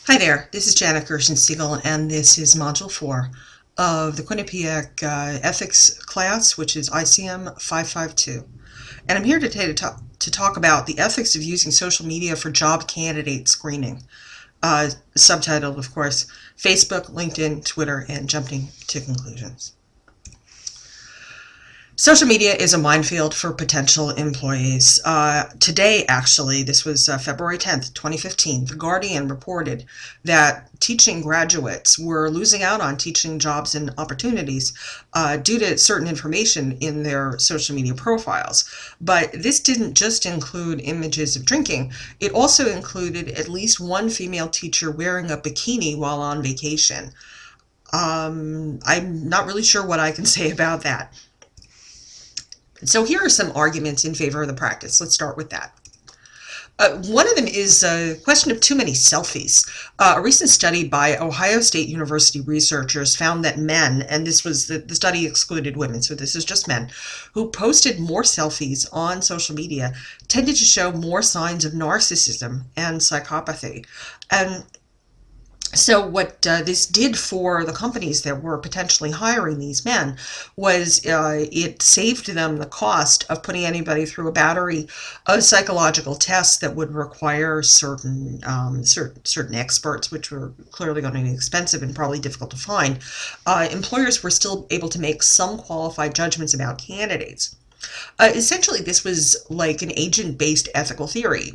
Hi there, this is Janet Gershen-Siegel, and this is Module 4 of the Quinnipiac Ethics class, which is ICM 552. And I'm here today to talk about the ethics of using social media for job candidate screening. Subtitled, of course, Facebook, LinkedIn, Twitter, and Jumping to Conclusions. Social media is a minefield for potential employees. Today, actually, this was February 10th, 2015, The Guardian reported that teaching graduates were losing out on teaching jobs and opportunities due to certain information in their social media profiles. But this didn't just include images of drinking. It also included at least one female teacher wearing a bikini while on vacation. I'm not really sure what I can say about that. So here are some arguments in favor of the practice. Let's start with that. One of them is a question of too many selfies. A recent study by Ohio State University researchers found that men, and this was the study excluded women, so this is just men, who posted more selfies on social media tended to show more signs of narcissism and psychopathy. And so what this did for the companies that were potentially hiring these men was it saved them the cost of putting anybody through a battery of psychological tests that would require certain experts, which were clearly going to be expensive and probably difficult to find. Employers were still able to make some qualified judgments about candidates. Essentially, this was like an agent-based ethical theory.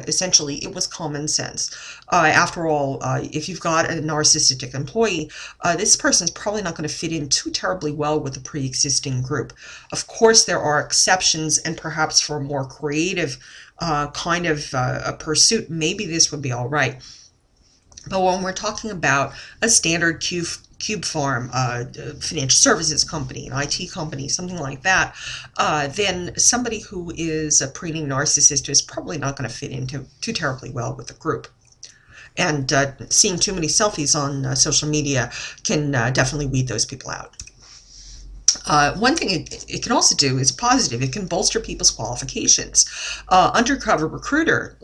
Essentially, it was common sense. After all, if you've got a narcissistic employee, this person is probably not going to fit in too terribly well with the pre-existing group. Of course, there are exceptions, and perhaps for a more creative kind of a pursuit, maybe this would be all right. But when we're talking about a standard cube farm, financial services company, an IT company, something like that, then somebody who is a preening narcissist is probably not going to fit into too terribly well with the group. And seeing too many selfies on social media can definitely weed those people out. One thing it can also do is positive. It can bolster people's qualifications. Undercover Recruiter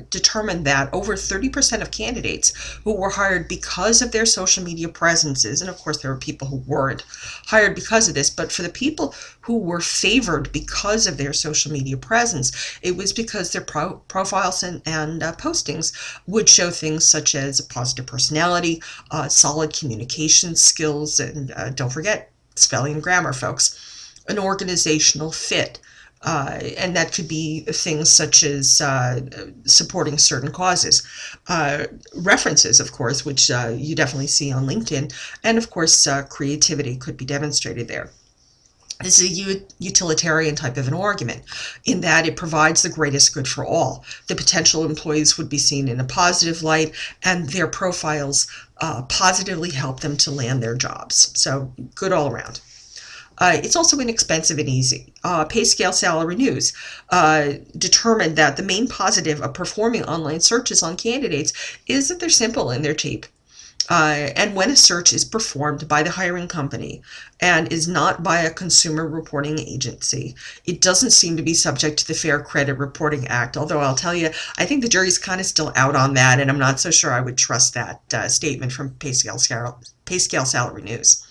determined that over 30% of candidates who were hired because of their social media presences, and of course there were people who weren't hired because of this, but for the people who were favored because of their social media presence, it was because their profiles and postings would show things such as a positive personality, solid communication skills, and don't forget, spelling and grammar, folks, an organizational fit, and that could be things such as supporting certain causes. References, of course, which you definitely see on LinkedIn, and of course creativity could be demonstrated there. This is a utilitarian type of an argument in that it provides the greatest good for all. The potential employees would be seen in a positive light, and their profiles positively help them to land their jobs. So good all around. It's also inexpensive and easy. PayScale Salary News determined that the main positive of performing online searches on candidates is that they're simple and they're cheap. And when a search is performed by the hiring company and is not by a consumer reporting agency, it doesn't seem to be subject to the Fair Credit Reporting Act, although I'll tell you, I think the jury's kind of still out on that, and I'm not so sure I would trust that statement from PayScale Salary News.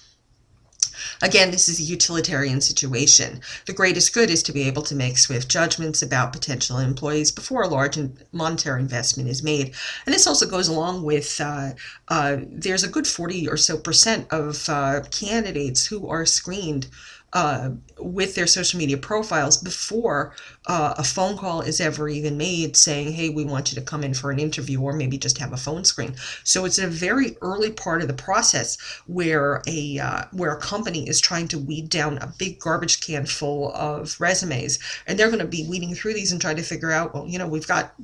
Again, this is a utilitarian situation. The greatest good is to be able to make swift judgments about potential employees before a large monetary investment is made. And this also goes along with there's a good 40% or so of candidates who are screened with their social media profiles before a phone call is ever even made saying, hey, we want you to come in for an interview, or maybe just have a phone screen. So it's a very early part of the process where a company is trying to weed down a big garbage can full of resumes, and they're going to be weeding through these and trying to figure out, well, we've got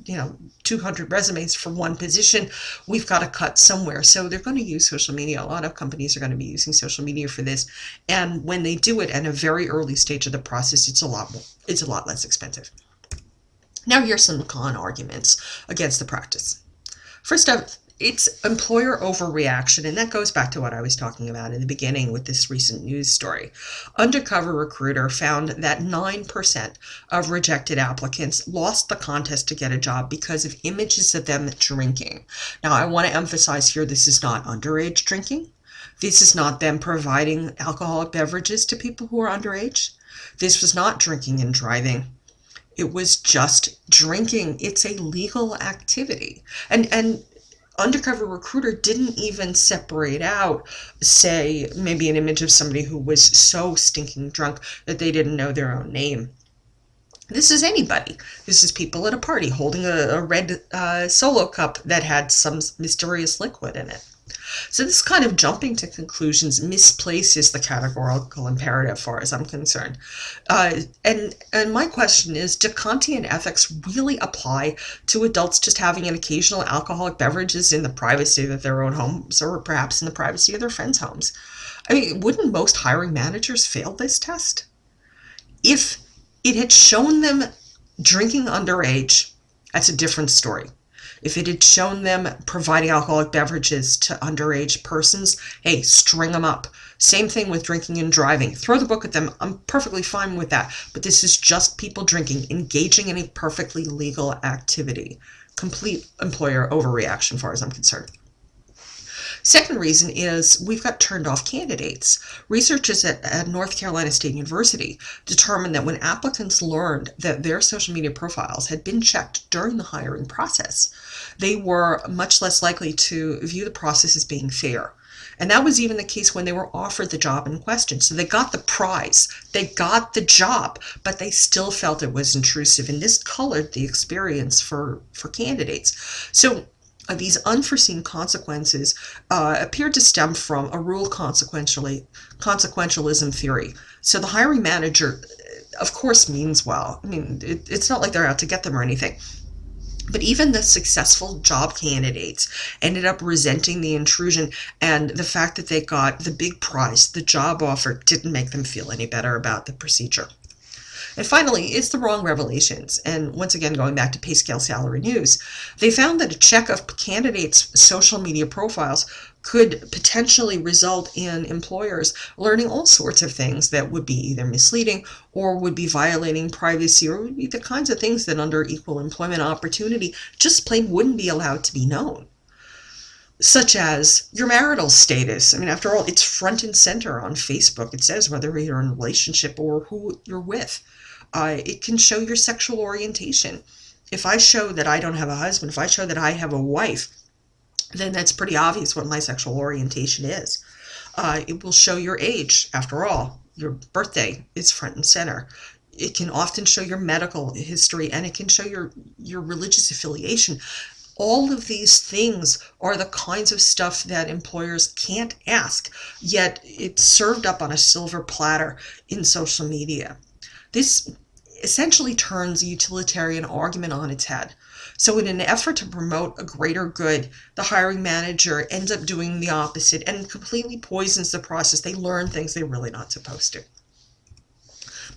200 resumes for one position, we've got to cut somewhere. So they're going to use social media. A lot of companies are going to be using social media for this, and when they do it at a very early stage of the process, it's a lot less expensive. Now here's some con arguments against the practice. First up, It's employer overreaction, and that goes back to what I was talking about in the beginning with this recent news story. Undercover Recruiter found that 9% of rejected applicants lost the contest to get a job because of images of them drinking. Now, I want to emphasize here, this is not underage drinking. This is not them providing alcoholic beverages to people who are underage. This was not drinking and driving. It was just drinking. It's a legal activity. And Undercover Recruiter didn't even separate out, say, maybe an image of somebody who was so stinking drunk that they didn't know their own name. This is anybody. This is people at a party holding a red Solo cup that had some mysterious liquid in it. So this kind of jumping to conclusions misplaces the categorical imperative as far as I'm concerned. And my question is, do Kantian ethics really apply to adults just having an occasional alcoholic beverages in the privacy of their own homes, or perhaps in the privacy of their friends' homes? I mean, wouldn't most hiring managers fail this test? If it had shown them drinking underage, that's a different story. If it had shown them providing alcoholic beverages to underage persons, hey, string them up. Same thing with drinking and driving. Throw the book at them. I'm perfectly fine with that. But this is just people drinking, engaging in a perfectly legal activity. Complete employer overreaction, as far as I'm concerned. Second reason is we've got turned off candidates. Researchers at North Carolina State University determined that when applicants learned that their social media profiles had been checked during the hiring process, they were much less likely to view the process as being fair. And that was even the case when they were offered the job in question. So they got the prize, they got the job, but they still felt it was intrusive. And this colored the experience for candidates. So these unforeseen consequences appeared to stem from a rule consequentialism theory. So the hiring manager, of course, means well. I mean, it's not like they're out to get them or anything. But even the successful job candidates ended up resenting the intrusion, and the fact that they got the big prize, the job offer, didn't make them feel any better about the procedure. And finally, it's the wrong revelations. And once again, going back to Pay Scale Salary News, they found that a check of candidates' social media profiles could potentially result in employers learning all sorts of things that would be either misleading or would be violating privacy, or would be the kinds of things that under equal employment opportunity just plain wouldn't be allowed to be known. Such as your marital status. I mean, after all, it's front and center on Facebook. It says whether you're in a relationship or who you're with. It can show your sexual orientation. If I show that I don't have a husband, if I show that I have a wife, then that's pretty obvious what my sexual orientation is. It will show your age. After all, your birthday is front and center. It can often show your medical history, and it can show your religious affiliation. All of these things are the kinds of stuff that employers can't ask, yet it's served up on a silver platter in social media. This essentially turns a utilitarian argument on its head. So in an effort to promote a greater good, the hiring manager ends up doing the opposite and completely poisons the process. They learn things they're really not supposed to.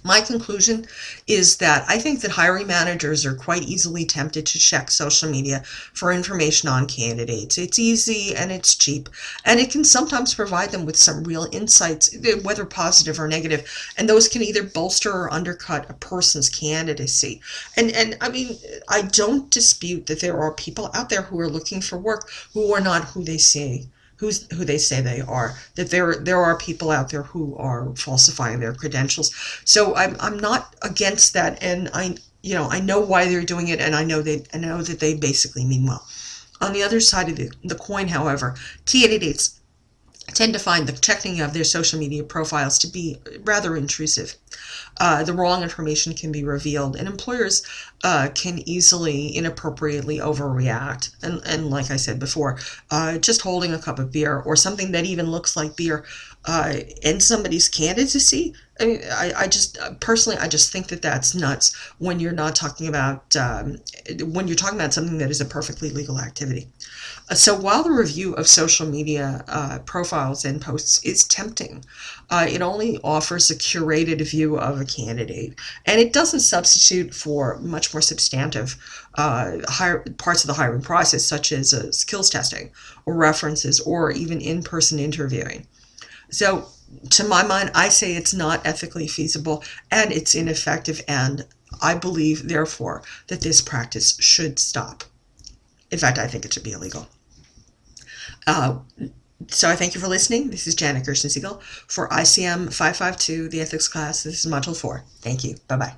My conclusion is that I think that hiring managers are quite easily tempted to check social media for information on candidates. It's easy and it's cheap, and it can sometimes provide them with some real insights, whether positive or negative, and those can either bolster or undercut a person's candidacy. And I mean, I don't dispute that there are people out there who are looking for work who are not who they say who they say they are, that there are people out there who are falsifying their credentials. So I'm not against that, and I know why they're doing it, and I know that they basically mean well. On the other side of the coin, however, candidates tend to find the checking of their social media profiles to be rather intrusive. The wrong information can be revealed, and employers can easily inappropriately overreact. And like I said before, just holding a cup of beer or something that even looks like beer in somebody's candidacy, I mean, I just personally, I just think that that's nuts when you're not talking about when you're talking about something that is a perfectly legal activity. So while the review of social media profiles and posts is tempting, it only offers a curated view of a candidate, and it doesn't substitute for much more substantive parts of the hiring process, such as skills testing or references or even in-person interviewing. So to my mind, I say it's not ethically feasible and it's ineffective, and I believe, therefore, that this practice should stop. In fact, I think it should be illegal. So I thank you for listening. This is Janet Gershen-Siegel for ICM 552, the ethics class. This is Module 4. Thank you. Bye-bye.